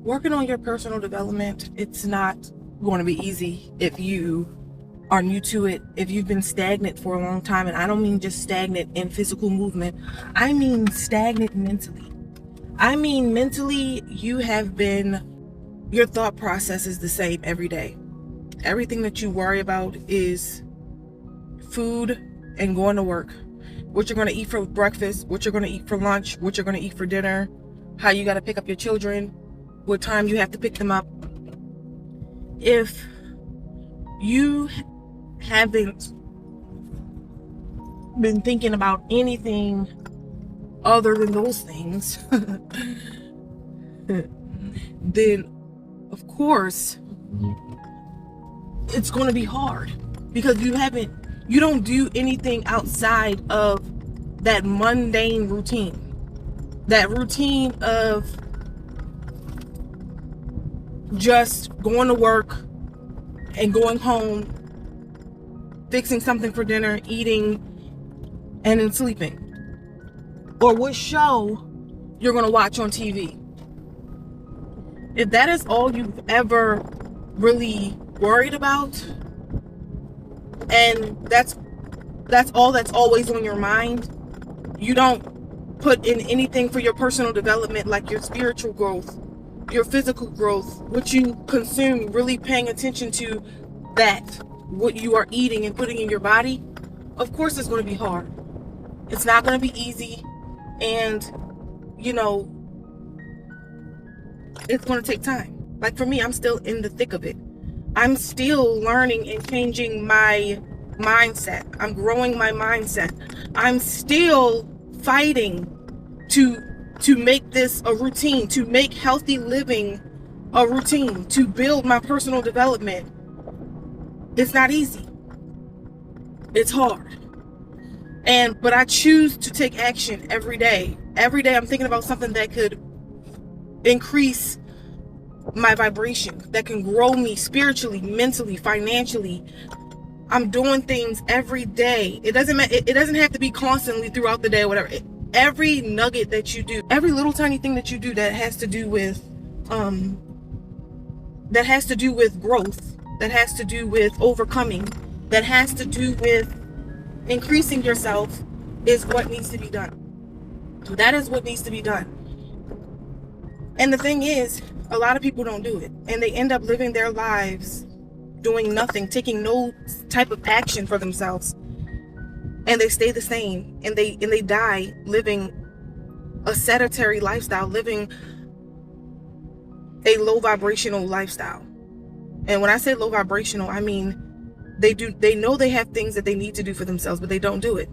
Working on your personal development, it's not going to be easy if you are new to it, if you've been stagnant for a long time. And I don't mean just stagnant in physical movement. I mean stagnant mentally. I mean mentally, your thought process is the same every day. Everything that you worry about is food and going to work. What you're going to eat for breakfast, what you're going to eat for lunch, what you're going to eat for dinner, how you got to pick up your children, what time you have to pick them up. If you haven't been thinking about anything other than those things, then of course it's going to be hard, because you don't do anything outside of that mundane routine. That routine of just going to work and going home, fixing something for dinner, eating, and then sleeping. Or what show you're going to watch on TV. If that is all you've ever really worried about, and that's all that's always on your mind, you don't put in anything for your personal development, like your spiritual growth, your physical growth, what you consume, really paying attention to that, what you are eating and putting in your body, of course it's going to be hard. It's not going to be easy, and it's going to take time. Like for me, I'm still in the thick of it. I'm still learning and changing my mindset. I'm growing my mindset. I'm still fighting to make this a routine, to make healthy living a routine, to build my personal development. It's not easy. It's hard. But I choose to take action every day. Every day I'm thinking about something that could increase my vibration, that can grow me spiritually, mentally, financially. I'm doing things every day. It doesn't have to be constantly throughout the day or whatever. Every nugget that you do, every little tiny thing that you do that has to do with growth, that has to do with overcoming, that has to do with increasing yourself, is what needs to be done. That is what needs to be done. And the thing is, a lot of people don't do it, and they end up living their lives doing nothing, taking no type of action for themselves, and they stay the same, and they die living a sedentary lifestyle, living a low vibrational lifestyle. And when I say low vibrational, I mean they know they have things that they need to do for themselves, but they don't do it.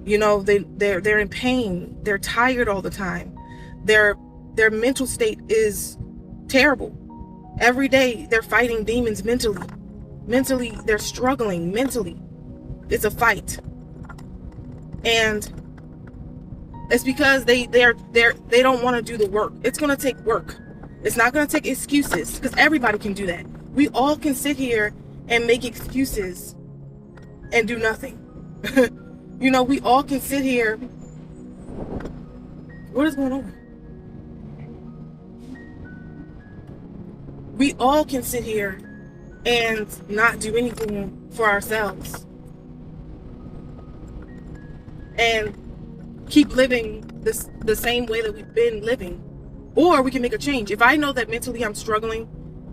They're in pain, they're tired all the time, their mental state is terrible. Every day they're fighting demons mentally they're struggling mentally. It's a fight, and it's because they don't want to do the work. It's going to take work. It's not going to take excuses, because everybody can do that. We all can sit here and make excuses and do nothing. We all can sit here. What is going on? We all can sit here and not do anything for ourselves and keep living the same way that we've been living. Or we can make a change. If I know that mentally I'm struggling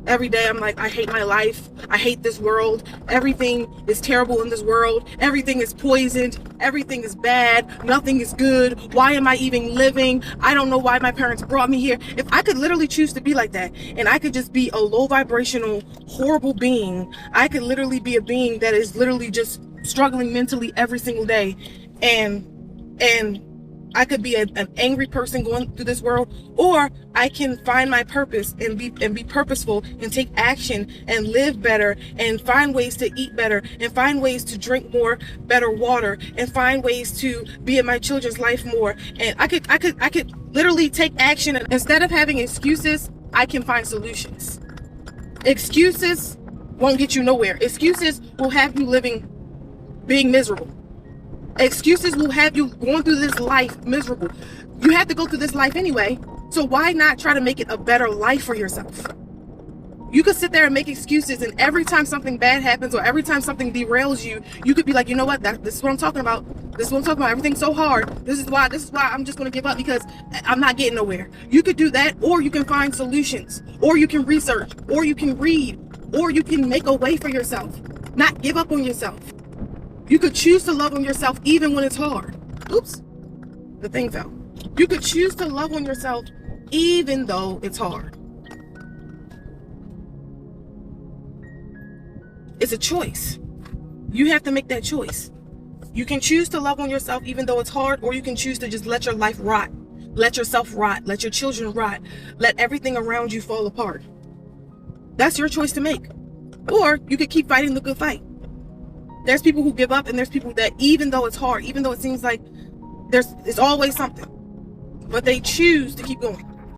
every day, I'm like, I hate my life, I hate this world, everything is terrible in this world, everything is poisoned, everything is bad, nothing is good, why am I even living, I don't know why my parents brought me here. If I could literally choose to be like that, and I could just be a low vibrational, horrible being, I could literally be a being that is literally just struggling mentally every single day, and I could be an angry person going through this world, or I can find my purpose and be purposeful and take action and live better and find ways to eat better and find ways to drink more better water and find ways to be in my children's life more. And I could literally take action, and instead of having excuses, I can find solutions. Excuses won't get you nowhere. Excuses will have you being miserable. Excuses will have you going through this life miserable. You have to go through this life anyway, So why not try to make it a better life for yourself? You could sit there and make excuses, and every time something bad happens or every time something derails you, you could be like, you know what, this is what I'm talking about. This is what I'm talking about. Everything's so hard. This is why I'm just going to give up, because I'm not getting nowhere. You could do that, or you can find solutions, or you can research, or you can read, or you can make a way for yourself. Not give up on yourself. You could choose to love on yourself even when it's hard. Oops, the thing fell. You could choose to love on yourself even though it's hard. It's a choice. You have to make that choice. You can choose to love on yourself even though it's hard, or you can choose to just let your life rot. Let yourself rot. Let your children rot. Let everything around you fall apart. That's your choice to make. Or you could keep fighting the good fight. There's people who give up, and there's people that even though it's hard, even though it seems like it's always something, but they choose to keep going.